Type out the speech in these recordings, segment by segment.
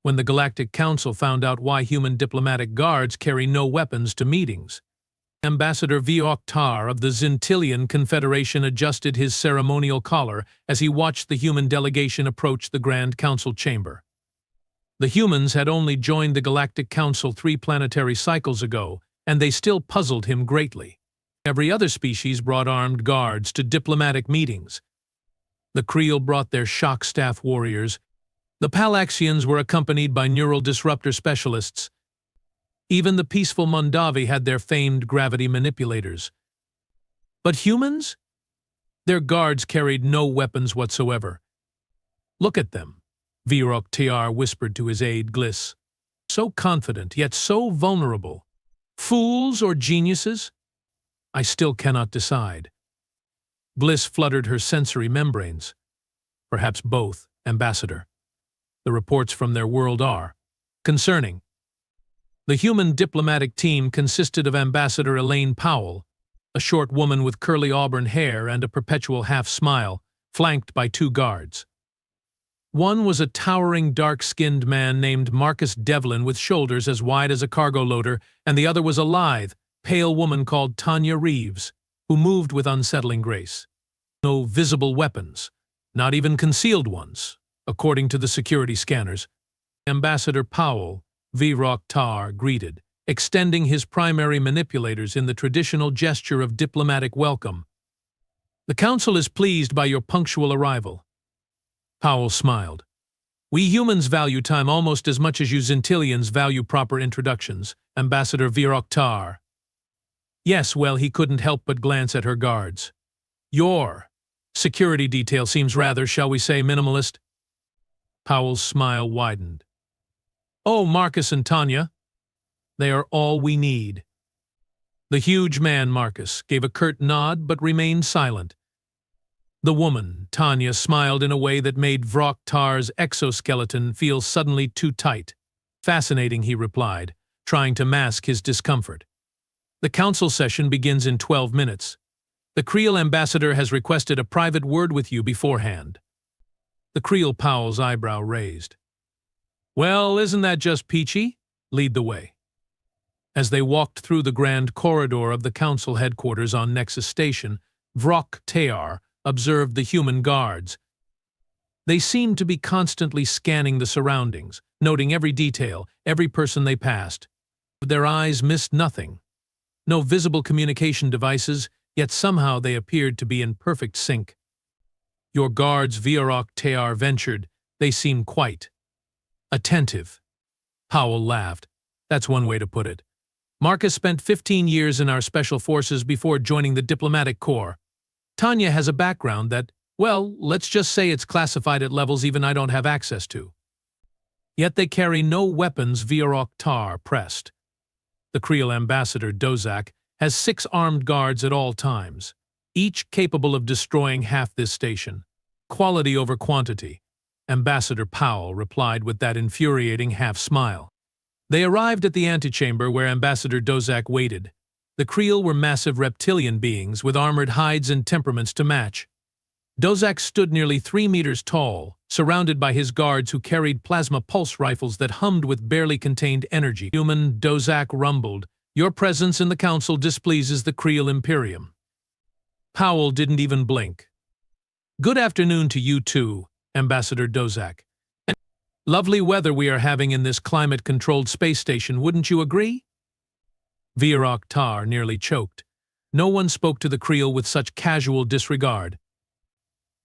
when the Galactic Council found out why human diplomatic guards carry no weapons to meetings. Ambassador Vioktar of the Zintillion Confederation adjusted his ceremonial collar as he watched the human delegation approach the Grand Council chamber. The humans had only joined the Galactic Council 3 planetary cycles ago, and they still puzzled him greatly. Every other species brought armed guards to diplomatic meetings. The Creel brought their shock staff warriors. The Palaxians were accompanied by neural disruptor specialists. Even the peaceful Mondavi had their famed gravity manipulators. But humans? Their guards carried no weapons whatsoever. "Look at them," Vioktar whispered to his aide Gliss. "So confident, yet so vulnerable. Fools or geniuses? I still cannot decide." Gliss fluttered her sensory membranes. "Perhaps both, Ambassador. The reports from their world are concerning." The human diplomatic team consisted of Ambassador Elaine Powell, a short woman with curly auburn hair and a perpetual half-smile, flanked by 2 guards. One was a towering, dark-skinned man named Marcus Devlin with shoulders as wide as a cargo loader, and the other was a lithe, pale woman called Tanya Reeves, who moved with unsettling grace. No visible weapons, not even concealed ones, according to the security scanners. Ambassador Powell, Vioktar greeted, extending his primary manipulators in the traditional gesture of diplomatic welcome. "The Council is pleased by your punctual arrival." Powell smiled. "We humans value time almost as much as you Zintillions value proper introductions, Ambassador Vioktar." Yes, well, he couldn't help but glance at her guards. "Your security detail seems rather, shall we say, minimalist." Powell's smile widened. "Oh, Marcus and Tanya. They are all we need." The huge man, Marcus, gave a curt nod but remained silent. The woman, Tanya, smiled in a way that made Vioktar's exoskeleton feel suddenly too tight. "Fascinating," he replied, trying to mask his discomfort. "The council session begins in 12 minutes. The Creel ambassador has requested a private word with you beforehand." The Creel Powell's eyebrow raised. "Well, isn't that just peachy? Lead the way." As they walked through the grand corridor of the council headquarters on Nexus Station, Vioktar observed the human guards. They seemed to be constantly scanning the surroundings, noting every detail, every person they passed. Their eyes missed nothing. No visible communication devices, yet somehow they appeared to be in perfect sync. "Your guards," Vioktar ventured, "they seem quite attentive." Powell laughed. "That's one way to put it. Marcus spent 15 years in our special forces before joining the diplomatic corps. Tanya has a background that, well, let's just say it's classified at levels even I don't have access to. Yet they carry no weapons," Vioktar pressed. "The Creel ambassador, Dozak, has 6 armed guards at all times, each capable of destroying half this station. Quality over quantity," Ambassador Powell replied with that infuriating half-smile. They arrived at the antechamber where Ambassador Dozak waited. The Creel were massive reptilian beings with armored hides and temperaments to match. Dozak stood nearly 3 meters tall, surrounded by his guards who carried plasma pulse rifles that hummed with barely contained energy. "Human," Dozak rumbled, "your presence in the council displeases the Creel Imperium." Powell didn't even blink. "Good afternoon to you too, Ambassador Dozak. And lovely weather we are having in this climate-controlled space station, wouldn't you agree?" Vioktar nearly choked. No one spoke to the Creel with such casual disregard.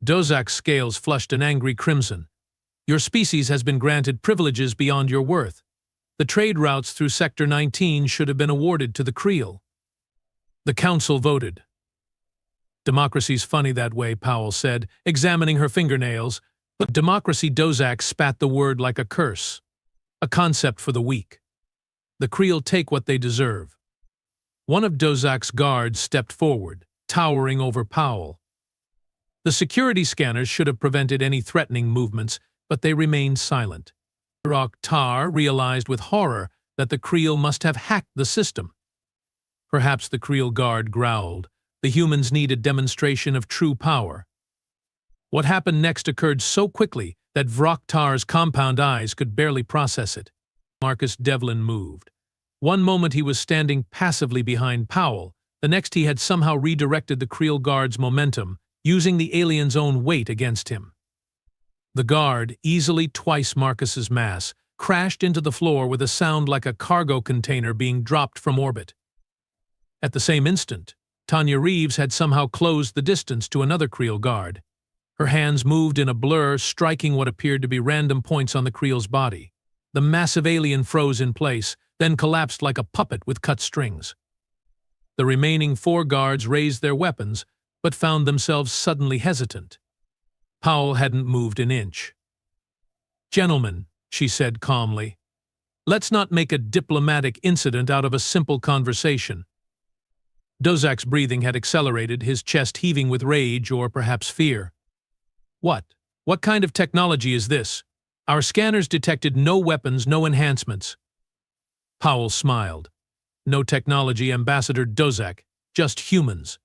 Dozak's scales flushed an angry crimson. "Your species has been granted privileges beyond your worth. The trade routes through Sector 19 should have been awarded to the Creel." The council voted. "Democracy's funny that way," Powell said, examining her fingernails. "But democracy," Dozak spat the word like a curse. "A concept for the weak. The Creel take what they deserve." One of Dozak's guards stepped forward, towering over Powell. The security scanners should have prevented any threatening movements, but they remained silent. Vioktar realized with horror that the Creel must have hacked the system. Perhaps the Creel guard growled. The humans needed demonstration of true power. What happened next occurred so quickly that Vroktar's compound eyes could barely process it. Marcus Devlin moved. One moment he was standing passively behind Powell, the next he had somehow redirected the Creel guard's momentum, using the alien's own weight against him. The guard, easily twice Marcus's mass, crashed into the floor with a sound like a cargo container being dropped from orbit. At the same instant, Tanya Reeves had somehow closed the distance to another Creel guard. Her hands moved in a blur, striking what appeared to be random points on the Creel's body. The massive alien froze in place, then collapsed like a puppet with cut strings. The remaining 4 guards raised their weapons, but found themselves suddenly hesitant. Powell hadn't moved an inch. "Gentlemen," she said calmly, "let's not make a diplomatic incident out of a simple conversation." Dozak's breathing had accelerated, his chest heaving with rage or perhaps fear. What kind of technology is this? Our scanners detected no weapons, no enhancements." Powell smiled. "No technology, Ambassador Dozak, just humans."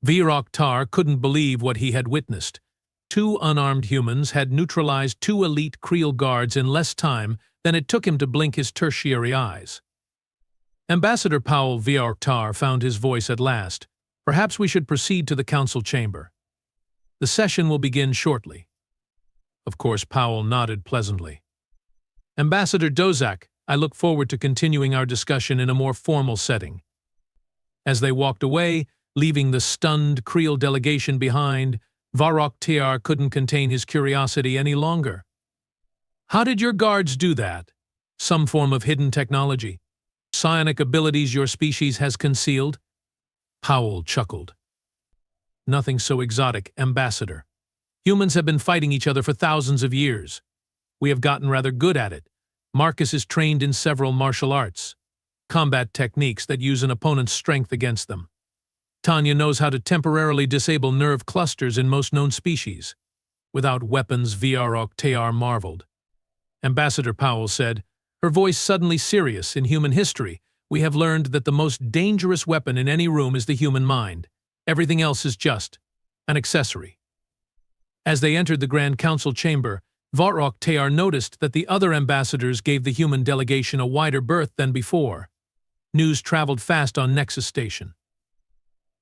Vroktar couldn't believe what he had witnessed. 2 unarmed humans had neutralized 2 elite Creel guards in less time than it took him to blink his tertiary eyes. Ambassador Powell Vroktar found his voice at last. "Perhaps we should proceed to the council chamber. The session will begin shortly." Of course, Powell nodded pleasantly. "Ambassador Dozak, I look forward to continuing our discussion in a more formal setting." As they walked away, leaving the stunned Creel delegation behind, Vroktar couldn't contain his curiosity any longer. "How did your guards do that? Some form of hidden technology? Psionic abilities your species has concealed?" Powell chuckled. "Nothing so exotic, Ambassador. Humans have been fighting each other for thousands of years. We have gotten rather good at it. Marcus is trained in several martial arts, combat techniques that use an opponent's strength against them. Tanya knows how to temporarily disable nerve clusters in most known species. Without weapons, Vroktar marveled." Ambassador Powell said, her voice suddenly serious. "In human history, we have learned that the most dangerous weapon in any room is the human mind. Everything else is just an accessory." As they entered the Grand Council chamber, Vroktar noticed that the other ambassadors gave the human delegation a wider berth than before. News traveled fast on Nexus Station.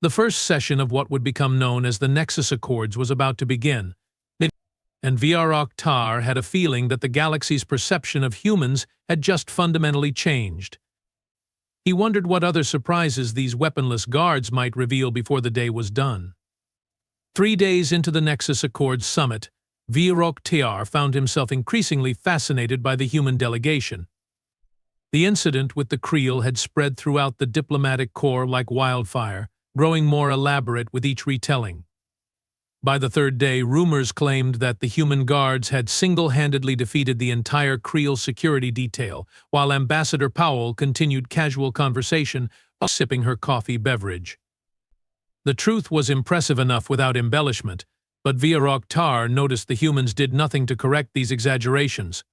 The first session of what would become known as the Nexus Accords was about to begin, and Vroktar had a feeling that the galaxy's perception of humans had just fundamentally changed. He wondered what other surprises these weaponless guards might reveal before the day was done. 3 days into the Nexus Accords summit, Vroktar found himself increasingly fascinated by the human delegation. The incident with the Creel had spread throughout the diplomatic corps like wildfire, growing more elaborate with each retelling. By the 3rd day, rumors claimed that the human guards had single-handedly defeated the entire Creel security detail, while Ambassador Powell continued casual conversation while sipping her coffee beverage. The truth was impressive enough without embellishment, but Vroktar noticed the humans did nothing to correct these exaggerations.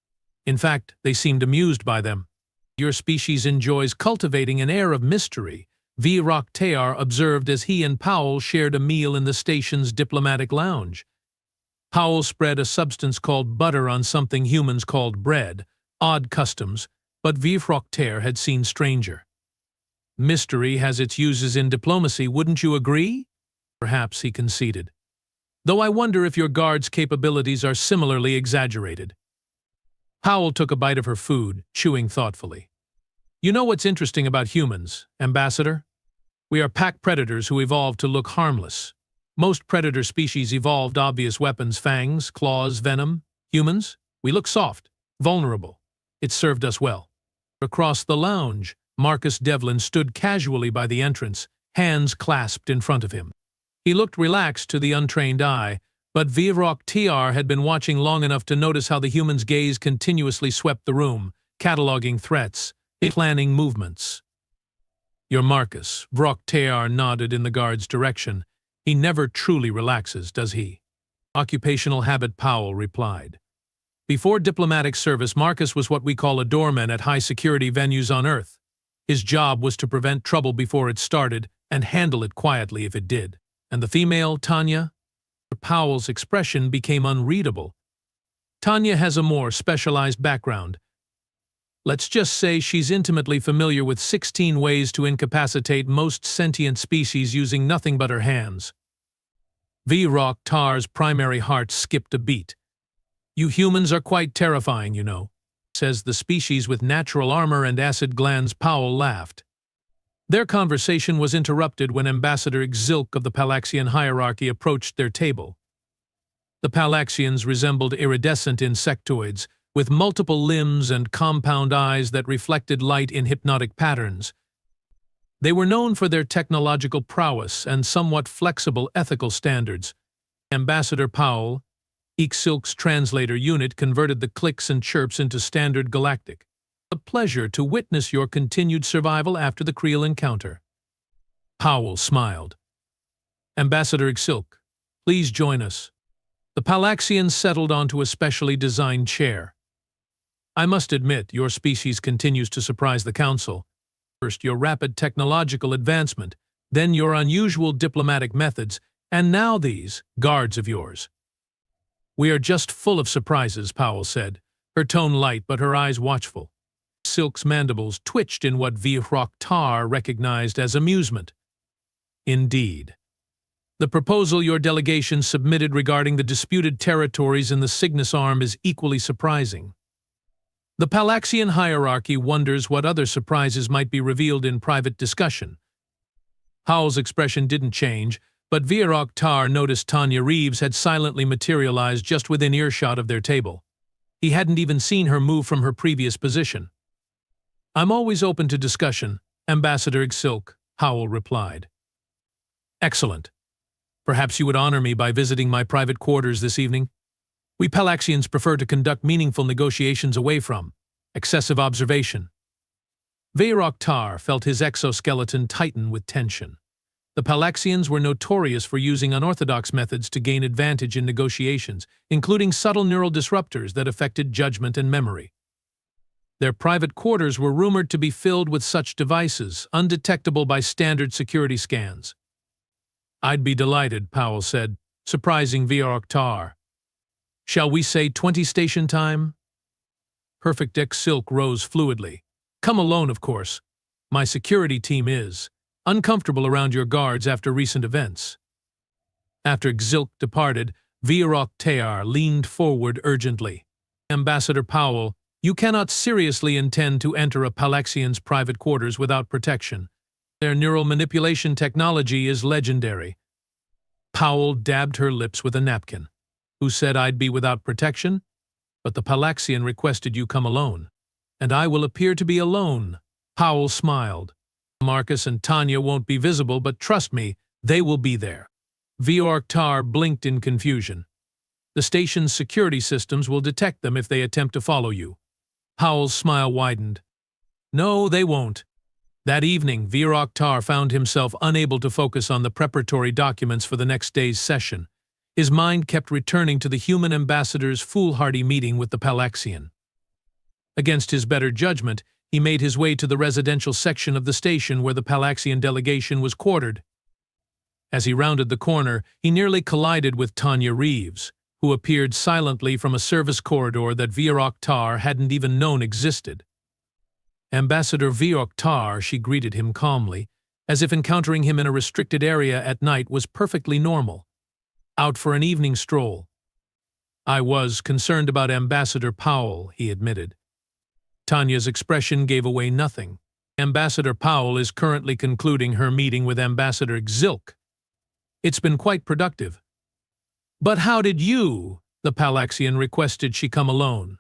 In fact, they seemed amused by them. "Your species enjoys cultivating an air of mystery," Vroktar observed as he and Powell shared a meal in the station's diplomatic lounge. Powell spread a substance called butter on something humans called bread, odd customs, but Vroktar had seen stranger. "Mystery has its uses in diplomacy, wouldn't you agree?" Perhaps, he conceded. "Though I wonder if your guards' capabilities are similarly exaggerated." Powell took a bite of her food, chewing thoughtfully. "You know what's interesting about humans, Ambassador? We are pack predators who evolved to look harmless. Most predator species evolved obvious weapons, fangs, claws, venom. Humans? We look soft, vulnerable. It served us well." Across the lounge, Marcus Devlin stood casually by the entrance, hands clasped in front of him. He looked relaxed to the untrained eye, but Vroktar had been watching long enough to notice how the human's gaze continuously swept the room, cataloging threats, planning movements. "You're Marcus." Vroktar nodded in the guard's direction. "He never truly relaxes, does he?" "Occupational habit," Powell replied. "Before diplomatic service, Marcus was what we call a doorman at high-security venues on Earth. His job was to prevent trouble before it started and handle it quietly if it did." "And the female, Tanya?" Powell's expression became unreadable. Tanya has a more specialized background. Let's just say she's intimately familiar with 16 ways to incapacitate most sentient species using nothing but her hands. Tar's primary heart skipped a beat. You humans are quite terrifying, you know, says the species with natural armor and acid glands. Powell laughed. Their conversation was interrupted when Ambassador Xilk of the Palaxian hierarchy approached their table. The Palaxians resembled iridescent insectoids, with multiple limbs and compound eyes that reflected light in hypnotic patterns. They were known for their technological prowess and somewhat flexible ethical standards. Ambassador Powell, Xilk's translator unit, converted the clicks and chirps into standard galactic. A pleasure to witness your continued survival after the Creel encounter. Powell smiled. Ambassador Xilk, please join us. The Palaxian settled onto a specially designed chair. I must admit, your species continues to surprise the Council. First, your rapid technological advancement, then your unusual diplomatic methods, and now these guards of yours. We are just full of surprises, Powell said, her tone light but her eyes watchful. Xilk's mandibles twitched in what Tar recognized as amusement. Indeed. The proposal your delegation submitted regarding the disputed territories in the Cygnus Arm is equally surprising. The Palaxian hierarchy wonders what other surprises might be revealed in private discussion. Howell's expression didn't change, but Tar noticed Tanya Reeves had silently materialized just within earshot of their table. He hadn't even seen her move from her previous position. I'm always open to discussion, Ambassador Xilk, Howell replied. Excellent. Perhaps you would honor me by visiting my private quarters this evening? We Palaxians prefer to conduct meaningful negotiations away from excessive observation. Tar felt his exoskeleton tighten with tension. The Palaxians were notorious for using unorthodox methods to gain advantage in negotiations, including subtle neural disruptors that affected judgment and memory. Their private quarters were rumored to be filled with such devices, undetectable by standard security scans. I'd be delighted, Powell said, surprising Tar. Shall we say 20 station time? Perfect Xilk rose fluidly. Come alone, of course. My security team is uncomfortable around your guards after recent events. After Xilk departed, Tar leaned forward urgently. Ambassador Powell, you cannot seriously intend to enter a Palaxian's private quarters without protection. Their neural manipulation technology is legendary. Powell dabbed her lips with a napkin. Who said I'd be without protection? But the Palaxian requested you come alone. And I will appear to be alone. Powell smiled. Marcus and Tanya won't be visible, but trust me, they will be there. Tar blinked in confusion. The station's security systems will detect them if they attempt to follow you. Powell's smile widened. No, they won't. That evening, Tar found himself unable to focus on the preparatory documents for the next day's session. His mind kept returning to the human ambassador's foolhardy meeting with the Palaxian. Against his better judgment, he made his way to the residential section of the station where the Palaxian delegation was quartered. As he rounded the corner, he nearly collided with Tanya Reeves, who appeared silently from a service corridor that Tar hadn't even known existed. Ambassador Tar, she greeted him calmly, as if encountering him in a restricted area at night was perfectly normal. Out for an evening stroll. I was concerned about Ambassador Powell, he admitted. Tanya's expression gave away nothing. Ambassador Powell is currently concluding her meeting with Ambassador Xilk. It's been quite productive. But how did you, the Palaxian, requested she come alone?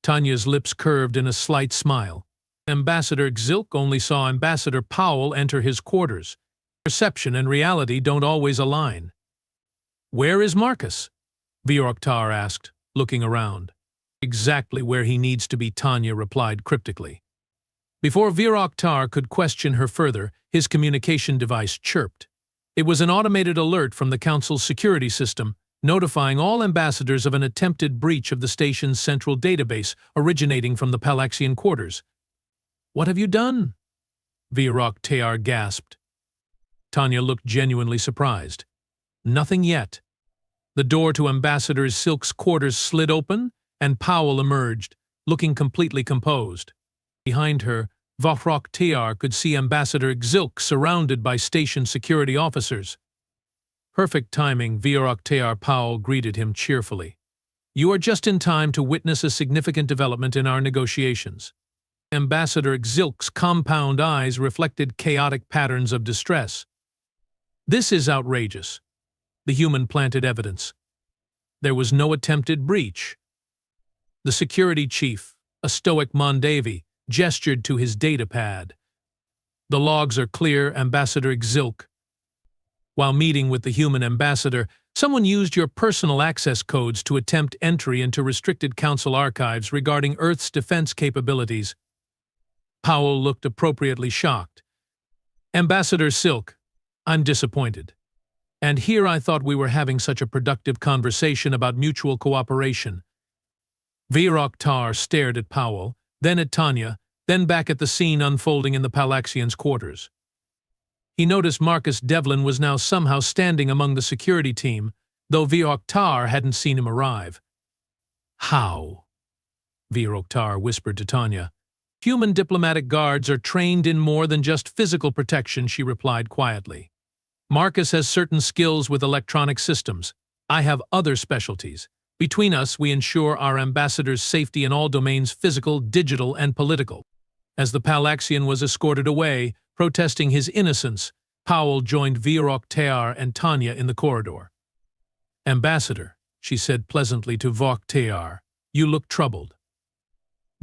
Tanya's lips curved in a slight smile. Ambassador Xilk only saw Ambassador Powell enter his quarters. Perception and reality don't always align. Where is Marcus? Tar asked, looking around. Exactly where he needs to be, Tanya replied cryptically. Before Tar could question her further, his communication device chirped. It was an automated alert from the Council's security system, notifying all ambassadors of an attempted breach of the station's central database originating from the Palaxian quarters. What have you done? Tar gasped. Tanya looked genuinely surprised. Nothing yet. The door to Ambassador Silk's quarters slid open, and Powell emerged, looking completely composed. Behind her, Vahrok Tiar could see Ambassador Xilk surrounded by station security officers. Perfect timing, Vahrok Tiar. Powell greeted him cheerfully. "You are just in time to witness a significant development in our negotiations." Ambassador Xilk's compound eyes reflected chaotic patterns of distress. "This is outrageous." The human planted evidence. There was no attempted breach. The security chief, a stoic Mondavi, gestured to his data pad. "The logs are clear, Ambassador Xilk. While meeting with the human ambassador, someone used your personal access codes to attempt entry into restricted council archives regarding Earth's defense capabilities." Powell looked appropriately shocked. "Ambassador Silk, I'm disappointed. And here I thought we were having such a productive conversation about mutual cooperation." Vahrok Tiar stared at Powell, then at Tanya, then back at the scene unfolding in the Palaxian's quarters. He noticed Marcus Devlin was now somehow standing among the security team, though Vahrok Tiar hadn't seen him arrive. "How?" Vahrok Tiar whispered to Tanya. "Human diplomatic guards are trained in more than just physical protection," she replied quietly. "Marcus has certain skills with electronic systems. I have other specialties. Between us, we ensure our ambassador's safety in all domains: physical, digital, and political." As the Palaxian was escorted away, protesting his innocence, Powell joined Vahrok Tiar and Tanya in the corridor. "Ambassador," she said pleasantly to Vahrok Tiar, "you look troubled."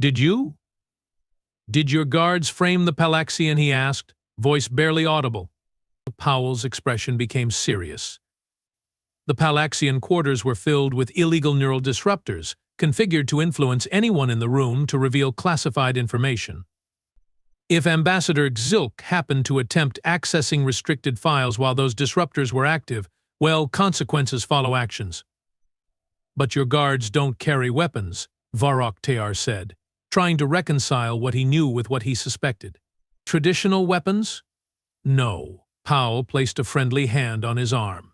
Did your guards frame the Palaxian?" he asked, voice barely audible. Powell's expression became serious. The Palaxian quarters were filled with illegal neural disruptors, configured to influence anyone in the room to reveal classified information. If Ambassador Xilk happened to attempt accessing restricted files while those disruptors were active, well, consequences follow actions. "But your guards don't carry weapons," Vahrok Tiar said, trying to reconcile what he knew with what he suspected. "Traditional weapons?" "No." Powell placed a friendly hand on his arm.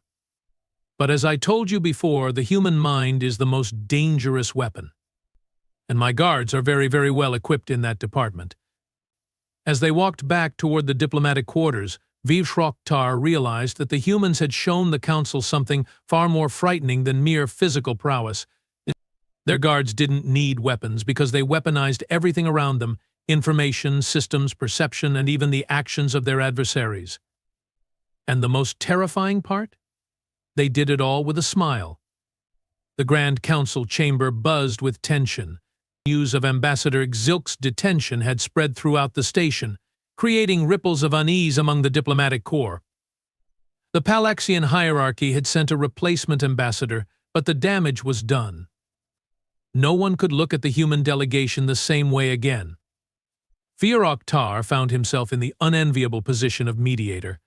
"But as I told you before, the human mind is the most dangerous weapon. And my guards are very, very well equipped in that department." As they walked back toward the diplomatic quarters, Vahrok Tiar realized that the humans had shown the council something far more frightening than mere physical prowess. Their guards didn't need weapons because they weaponized everything around them: information, systems, perception, and even the actions of their adversaries. And the most terrifying part? They did it all with a smile. The Grand Council chamber buzzed with tension. News of Ambassador Xilk's detention had spread throughout the station, creating ripples of unease among the diplomatic corps. The Palaxian hierarchy had sent a replacement ambassador, but the damage was done. No one could look at the human delegation the same way again. Vahrok Tiar found himself in the unenviable position of mediator.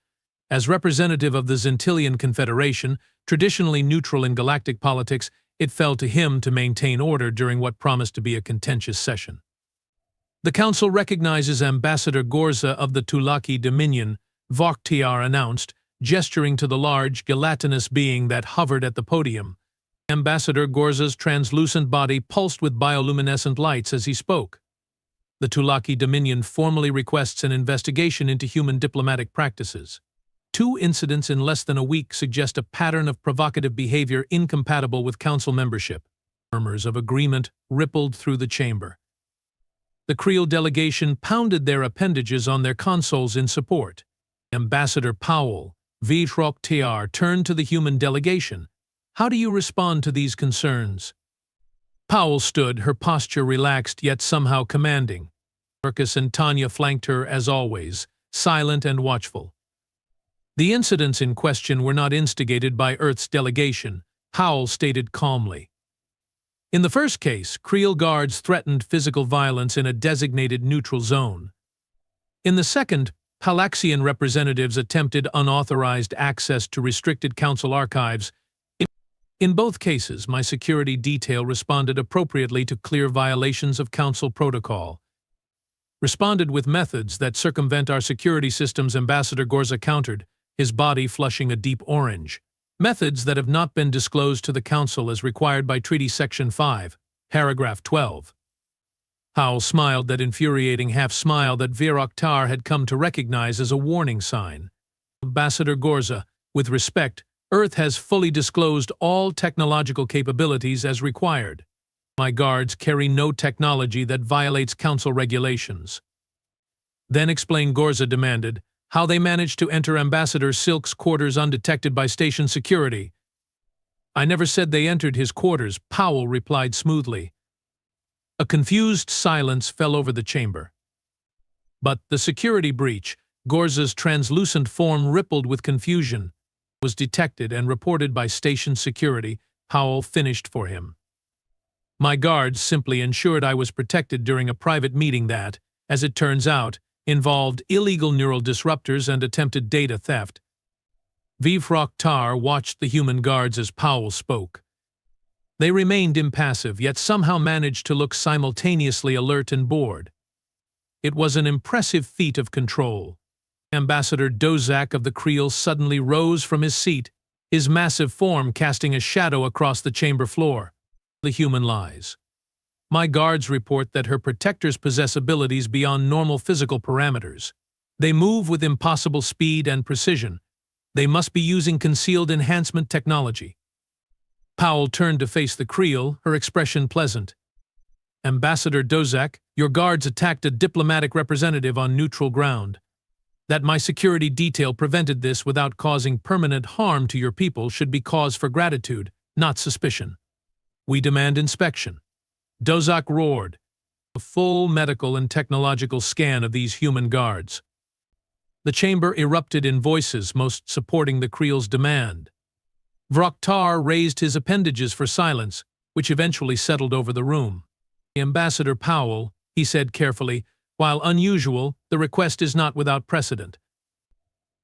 As representative of the Zintilian Confederation, traditionally neutral in galactic politics, it fell to him to maintain order during what promised to be a contentious session. "The Council recognizes Ambassador Gorza of the Tulaki Dominion," Vahrok Tiar announced, gesturing to the large, gelatinous being that hovered at the podium. Ambassador Gorza's translucent body pulsed with bioluminescent lights as he spoke. "The Tulaki Dominion formally requests an investigation into human diplomatic practices. 2 incidents in less than a week suggest a pattern of provocative behavior incompatible with council membership." Murmurs of agreement rippled through the chamber. The Creel delegation pounded their appendages on their consoles in support. Ambassador Powell, Vahrok Tiar, turned to the human delegation. "How do you respond to these concerns?" Powell stood, her posture relaxed yet somehow commanding. Marcus and Tanya flanked her as always, silent and watchful. The incidents in question were not instigated by Earth's delegation, Powell stated calmly. In the first case, Creel guards threatened physical violence in a designated neutral zone. In the second, Palaxian representatives attempted unauthorized access to restricted council archives. In both cases, my security detail responded appropriately to clear violations of council protocol. Responded with methods that circumvent our security systems, Ambassador Gorza countered, his body flushing a deep orange. methods that have not been disclosed to the Council as required by Treaty Section 5, Paragraph 12. Powell smiled that infuriating half-smile that Vir-Akhtar had come to recognize as a warning sign. Ambassador Gorza, with respect, Earth has fully disclosed all technological capabilities as required. My guards carry no technology that violates Council regulations. Then explain, Gorza demanded, how they managed to enter Ambassador Silk's quarters undetected by station security. I never said they entered his quarters, Powell replied smoothly. A confused silence fell over the chamber. But the security breach, Gorza's translucent form rippled with confusion, was detected and reported by station security. Powell finished for him. My guards simply ensured I was protected during a private meeting that, as it turns out, involved illegal neural disruptors and attempted data theft. Vir-Akhtar watched the human guards as Powell spoke. They remained impassive, yet somehow managed to look simultaneously alert and bored. It was an impressive feat of control. Ambassador Dozak of the Creel suddenly rose from his seat, his massive form casting a shadow across the chamber floor. The human lies. My guards report that her protectors possess abilities beyond normal physical parameters. They move with impossible speed and precision. They must be using concealed enhancement technology. Powell turned to face the Creel, her expression pleasant. Ambassador Dozak, your guards attacked a diplomatic representative on neutral ground. That my security detail prevented this without causing permanent harm to your people should be cause for gratitude, not suspicion. We demand inspection. Dozak roared. A full medical and technological scan of these human guards. The chamber erupted in voices, most supporting the Creel's demand. Vir-Akhtar raised his appendages for silence, which eventually settled over the room. Ambassador Powell, he said carefully, while unusual, the request is not without precedent.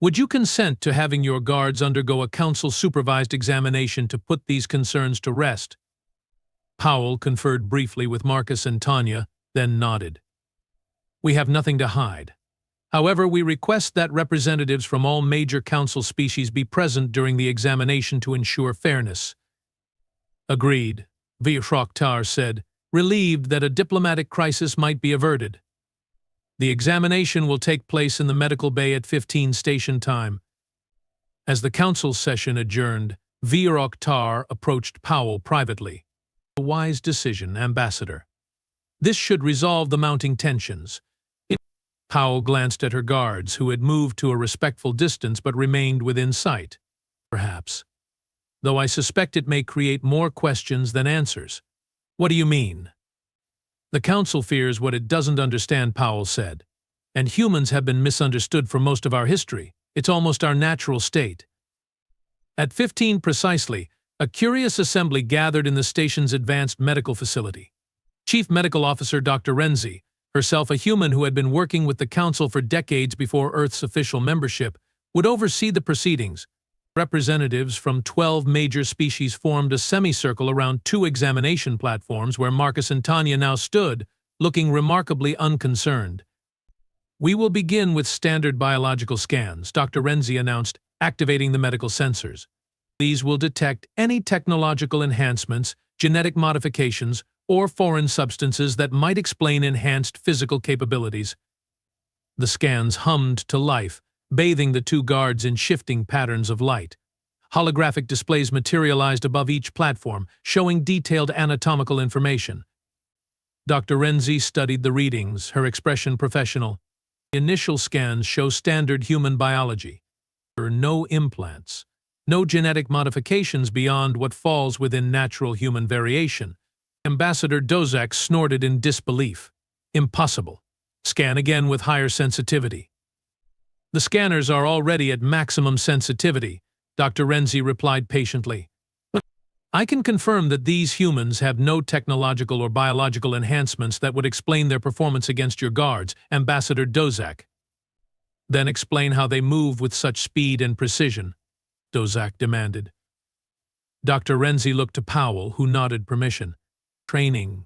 Would you consent to having your guards undergo a council-supervised examination to put these concerns to rest? Powell conferred briefly with Marcus and Tanya, then nodded. We have nothing to hide. However, we request that representatives from all major council species be present during the examination to ensure fairness. Agreed, Vir-Akhtar said, relieved that a diplomatic crisis might be averted. The examination will take place in the medical bay at 15 station time. As the council session adjourned, Vir-Akhtar approached Powell privately. A wise decision, Ambassador. This should resolve the mounting tensions. Powell glanced at her guards, who had moved to a respectful distance but remained within sight. Perhaps. Though I suspect it may create more questions than answers. What do you mean? The Council fears what it doesn't understand, Powell said. And humans have been misunderstood for most of our history. It's almost our natural state. At 15 precisely, a curious assembly gathered in the station's advanced medical facility. Chief Medical Officer Dr. Renzi, herself a human who had been working with the Council for decades before Earth's official membership, would oversee the proceedings. Representatives from 12 major species formed a semicircle around 2 examination platforms where Marcus and Tanya now stood, looking remarkably unconcerned. We will begin with standard biological scans, Dr. Renzi announced, activating the medical sensors. These will detect any technological enhancements, genetic modifications, or foreign substances that might explain enhanced physical capabilities. The scans hummed to life, bathing the 2 guards in shifting patterns of light. Holographic displays materialized above each platform, showing detailed anatomical information. Dr. Renzi studied the readings, her expression professional. Initial scans show standard human biology. There are no implants. No genetic modifications beyond what falls within natural human variation. Ambassador Dozak snorted in disbelief. Impossible. Scan again with higher sensitivity. The scanners are already at maximum sensitivity, Dr. Renzi replied patiently. I can confirm that these humans have no technological or biological enhancements that would explain their performance against your guards, Ambassador Dozak. Then explain how they move with such speed and precision, Dozak demanded. Dr. Renzi looked to Powell, who nodded permission. Training.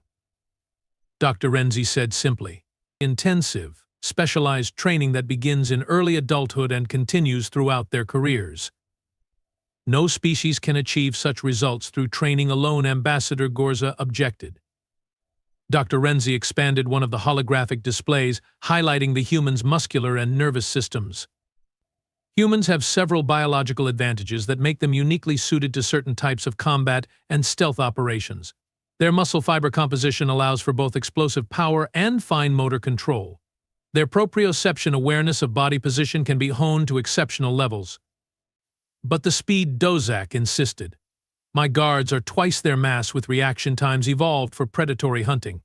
Dr. Renzi said simply. Intensive, specialized training that begins in early adulthood and continues throughout their careers. No species can achieve such results through training alone, Ambassador Gorza objected. Dr. Renzi expanded one of the holographic displays, highlighting the human's muscular and nervous systems. Humans have several biological advantages that make them uniquely suited to certain types of combat and stealth operations. Their muscle fiber composition allows for both explosive power and fine motor control. Their proprioception awareness of body position can be honed to exceptional levels. But the speed, Dozak insisted. My guards are twice their mass with reaction times evolved for predatory hunting.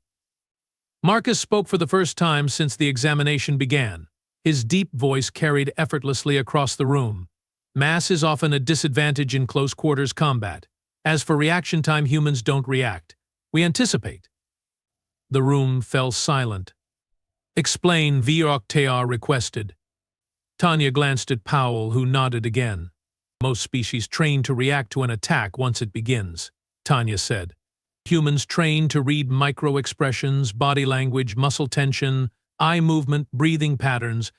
Marcus spoke for the first time since the examination began. His deep voice carried effortlessly across the room. Mass is often a disadvantage in close-quarters combat. As for reaction time, humans don't react. We anticipate. The room fell silent. Explain, Vioktar requested. Tanya glanced at Powell, who nodded again. Most species train to react to an attack once it begins, Tanya said. Humans train to read micro-expressions, body language, muscle tension, eye movement, breathing patterns.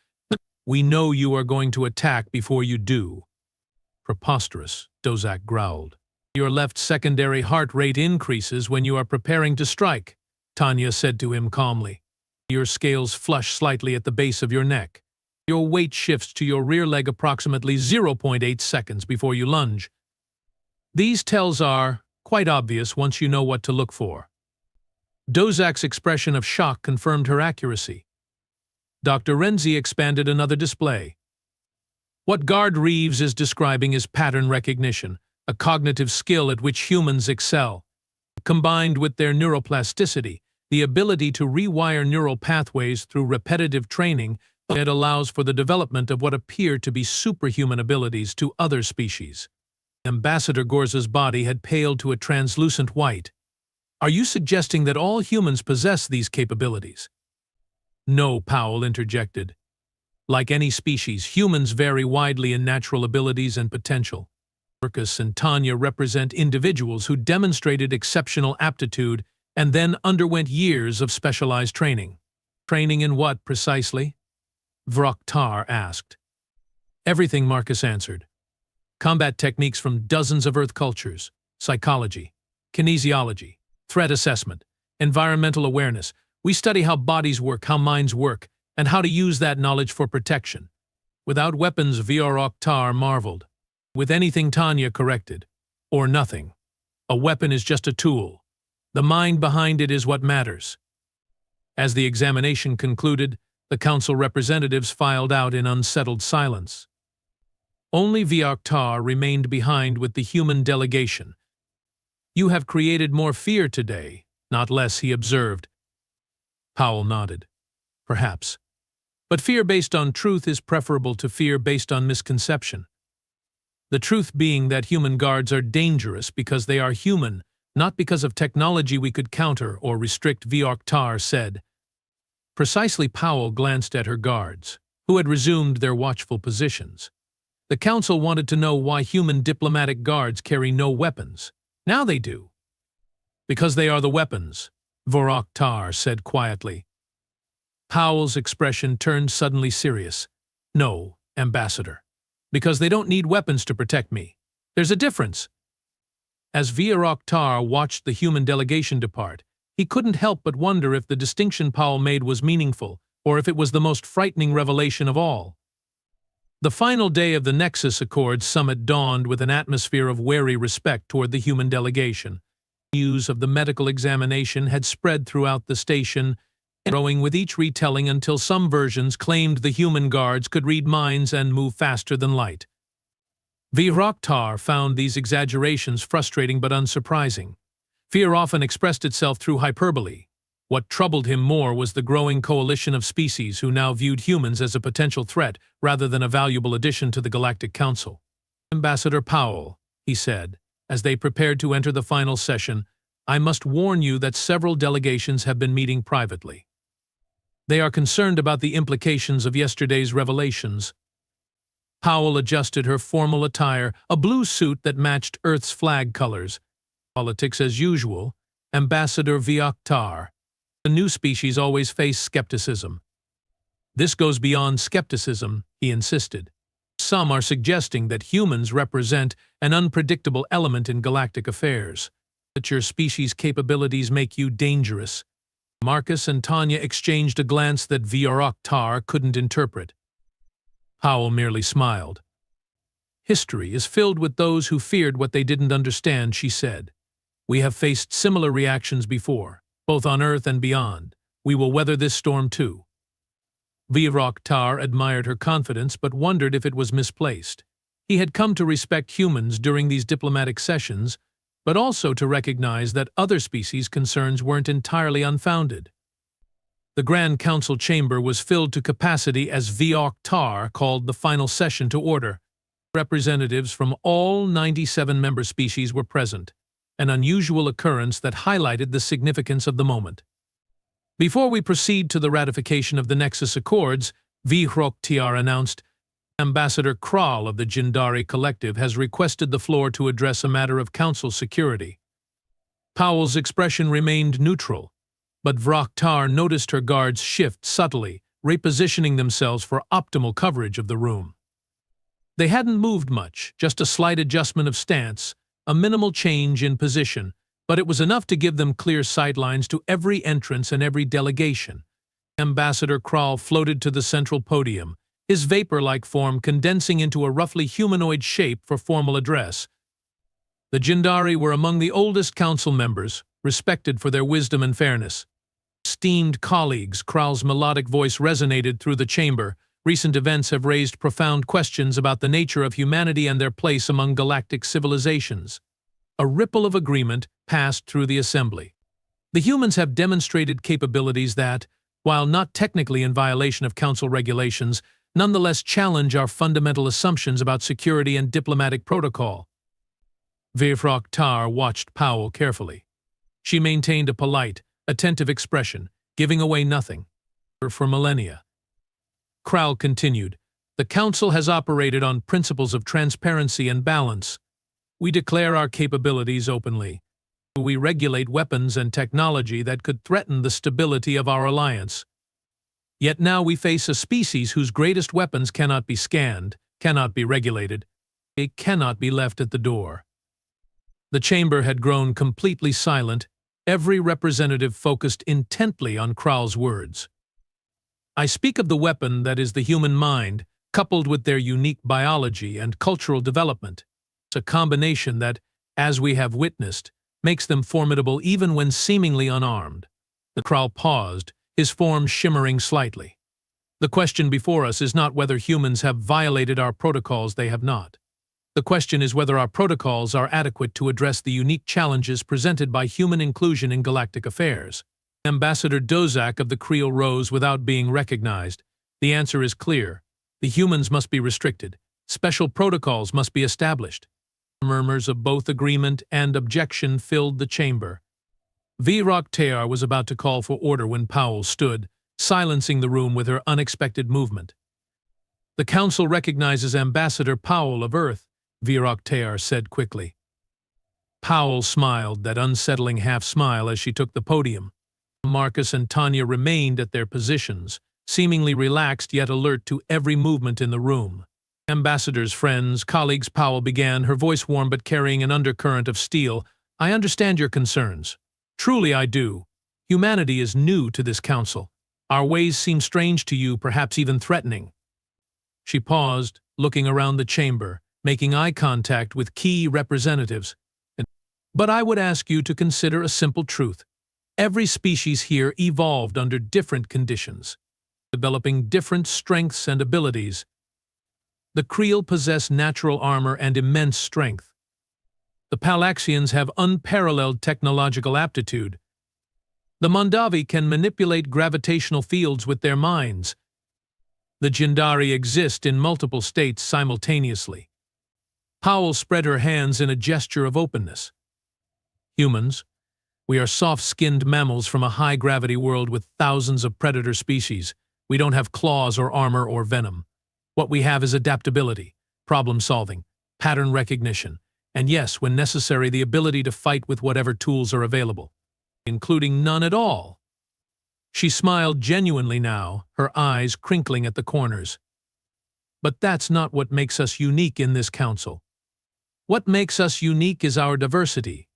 We know you are going to attack before you do. Preposterous, Dozak growled. Your left secondary heart rate increases when you are preparing to strike, Tanya said to him calmly. Your scales flush slightly at the base of your neck. Your weight shifts to your rear leg approximately 0.8 seconds before you lunge. These tells are quite obvious once you know what to look for. Dozak's expression of shock confirmed her accuracy. Dr. Renzi expanded another display. What Guard Reeves is describing is pattern recognition, a cognitive skill at which humans excel. Combined with their neuroplasticity, the ability to rewire neural pathways through repetitive training, it allows for the development of what appear to be superhuman abilities to other species. Ambassador Gorza's body had paled to a translucent white. Are you suggesting that all humans possess these capabilities? No, Powell interjected. Like any species, humans vary widely in natural abilities and potential. Marcus and Tanya represent individuals who demonstrated exceptional aptitude and then underwent years of specialized training. Training in what, precisely? Vroktar asked. Everything, Marcus answered. Combat techniques from dozens of Earth cultures, psychology, kinesiology, threat assessment, environmental awareness. We study how bodies work, how minds work, and how to use that knowledge for protection. Without weapons, Vroktar marveled. With anything, Tanya corrected. Or nothing. A weapon is just a tool. The mind behind it is what matters. As the examination concluded, the council representatives filed out in unsettled silence. Only Vroktar remained behind with the human delegation. You have created more fear today, not less, he observed. Powell nodded. Perhaps. But fear based on truth is preferable to fear based on misconception. The truth being that human guards are dangerous because they are human, not because of technology we could counter or restrict, Vroktar said. Precisely. Powell glanced at her guards, who had resumed their watchful positions. The council wanted to know why human diplomatic guards carry no weapons. Now they do. Because they are the weapons, Vroktar said quietly. Powell's expression turned suddenly serious. No, Ambassador. Because they don't need weapons to protect me. There's a difference. As Vroktar watched the human delegation depart, he couldn't help but wonder if the distinction Powell made was meaningful, or if it was the most frightening revelation of all. The final day of the Nexus Accords summit dawned with an atmosphere of wary respect toward the human delegation. News of the medical examination had spread throughout the station, growing with each retelling until some versions claimed the human guards could read minds and move faster than light. Vroktar found these exaggerations frustrating but unsurprising. Fear often expressed itself through hyperbole. What troubled him more was the growing coalition of species who now viewed humans as a potential threat rather than a valuable addition to the Galactic Council. Ambassador Powell, he said, as they prepared to enter the final session, I must warn you that several delegations have been meeting privately. They are concerned about the implications of yesterday's revelations. Powell adjusted her formal attire, a blue suit that matched Earth's flag colors. Politics as usual, Ambassador Vroktar. The new species always face skepticism. This goes beyond skepticism, he insisted. Some are suggesting that humans represent an unpredictable element in galactic affairs, that your species' capabilities make you dangerous. Marcus and Tanya exchanged a glance that Vioroktar couldn't interpret. Powell merely smiled. History is filled with those who feared what they didn't understand, she said. We have faced similar reactions before, both on Earth and beyond. We will weather this storm too. Vioroktar admired her confidence but wondered if it was misplaced. He had come to respect humans during these diplomatic sessions, but also to recognize that other species' concerns weren't entirely unfounded. The Grand Council chamber was filled to capacity as Vioroktar called the final session to order. Representatives from all 97 member species were present, an unusual occurrence that highlighted the significance of the moment. Before we proceed to the ratification of the Nexus Accords, Vioroktar announced, Ambassador Kral of the Jindari Collective has requested the floor to address a matter of council security. Powell's expression remained neutral, but Vioroktar noticed her guards shift subtly, repositioning themselves for optimal coverage of the room. They hadn't moved much, just a slight adjustment of stance, a minimal change in position, but it was enough to give them clear sightlines to every entrance and every delegation. Ambassador Kral floated to the central podium, his vapor-like form condensing into a roughly humanoid shape for formal address. The Jindari were among the oldest council members, respected for their wisdom and fairness. Esteemed colleagues, Kral's melodic voice resonated through the chamber. Recent events have raised profound questions about the nature of humanity and their place among galactic civilizations. A ripple of agreement passed through the assembly. The humans have demonstrated capabilities that, while not technically in violation of council regulations, nonetheless challenge our fundamental assumptions about security and diplomatic protocol. Vioroktar watched Powell carefully. She maintained a polite, attentive expression, giving away nothing. For millennia. Kral continued, the council has operated on principles of transparency and balance. We declare our capabilities openly. We regulate weapons and technology that could threaten the stability of our alliance. Yet now we face a species whose greatest weapons cannot be scanned, cannot be regulated. They cannot be left at the door. The chamber had grown completely silent, every representative focused intently on Kral's words. I speak of the weapon that is the human mind, coupled with their unique biology and cultural development. It's a combination that, as we have witnessed, makes them formidable even when seemingly unarmed. The Kral paused, his form shimmering slightly. The question before us is not whether humans have violated our protocols, they have not. The question is whether our protocols are adequate to address the unique challenges presented by human inclusion in galactic affairs. Ambassador Dozak of the Creel rose without being recognized. The answer is clear. The humans must be restricted. Special protocols must be established. Murmurs of both agreement and objection filled the chamber. Vioroktar was about to call for order when Powell stood, silencing the room with her unexpected movement. The council recognizes Ambassador Powell of Earth, Vioroktar said quickly. Powell smiled, that unsettling half-smile as she took the podium. Marcus and Tanya remained at their positions, seemingly relaxed yet alert to every movement in the room. Ambassador's friends, colleagues, Powell began, her voice warm but carrying an undercurrent of steel. I understand your concerns. Truly I do. Humanity is new to this council. Our ways seem strange to you, perhaps even threatening. She paused, looking around the chamber, making eye contact with key representatives. But I would ask you to consider a simple truth. Every species here evolved under different conditions, developing different strengths and abilities. The Creel possess natural armor and immense strength. The Palaxians have unparalleled technological aptitude. The Mondavi can manipulate gravitational fields with their minds. The Jindari exist in multiple states simultaneously. Powell spread her hands in a gesture of openness. Humans, we are soft-skinned mammals from a high-gravity world with thousands of predator species. We don't have claws or armor or venom. What we have is adaptability, problem-solving, pattern recognition, and yes, when necessary, the ability to fight with whatever tools are available, including none at all. She smiled genuinely now, her eyes crinkling at the corners. But that's not what makes us unique in this council. What makes us unique is our diversity.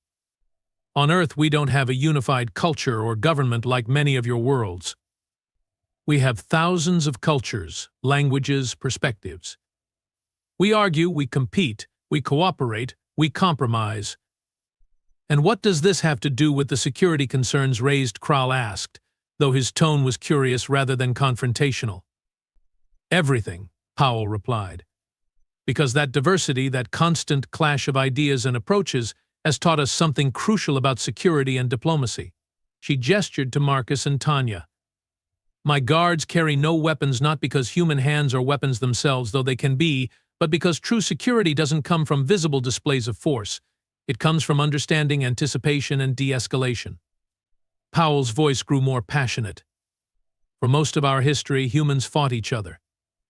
On Earth, we don't have a unified culture or government like many of your worlds. We have thousands of cultures, languages, perspectives. We argue, we compete, we cooperate, we compromise. And what does this have to do with the security concerns raised? Kral asked, though his tone was curious rather than confrontational. Everything, Powell replied. Because that diversity, that constant clash of ideas and approaches, has taught us something crucial about security and diplomacy. She gestured to Marcus and Tanya. My guards carry no weapons not because human hands are weapons themselves, though they can be, but because true security doesn't come from visible displays of force. It comes from understanding, anticipation, and de-escalation. Powell's voice grew more passionate. For most of our history, humans fought each other.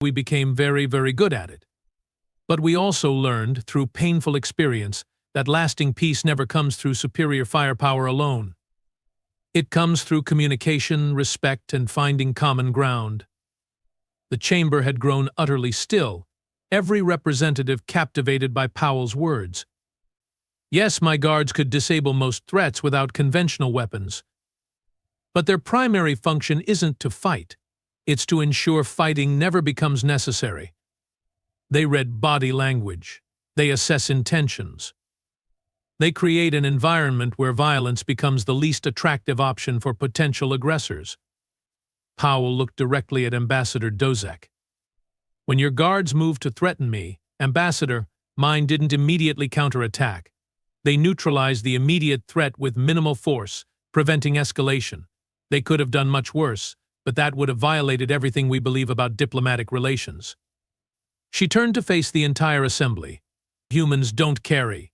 We became very, very good at it. But we also learned, through painful experience, that lasting peace never comes through superior firepower alone. It comes through communication, respect, and finding common ground. The chamber had grown utterly still, every representative captivated by Powell's words. Yes, my guards could disable most threats without conventional weapons. But their primary function isn't to fight. It's to ensure fighting never becomes necessary. They read body language. They assess intentions. They create an environment where violence becomes the least attractive option for potential aggressors. Powell looked directly at Ambassador Dozek. When your guards moved to threaten me, Ambassador, mine didn't immediately counterattack. They neutralized the immediate threat with minimal force, preventing escalation. They could have done much worse, but that would have violated everything we believe about diplomatic relations. She turned to face the entire assembly. Humans don't carry.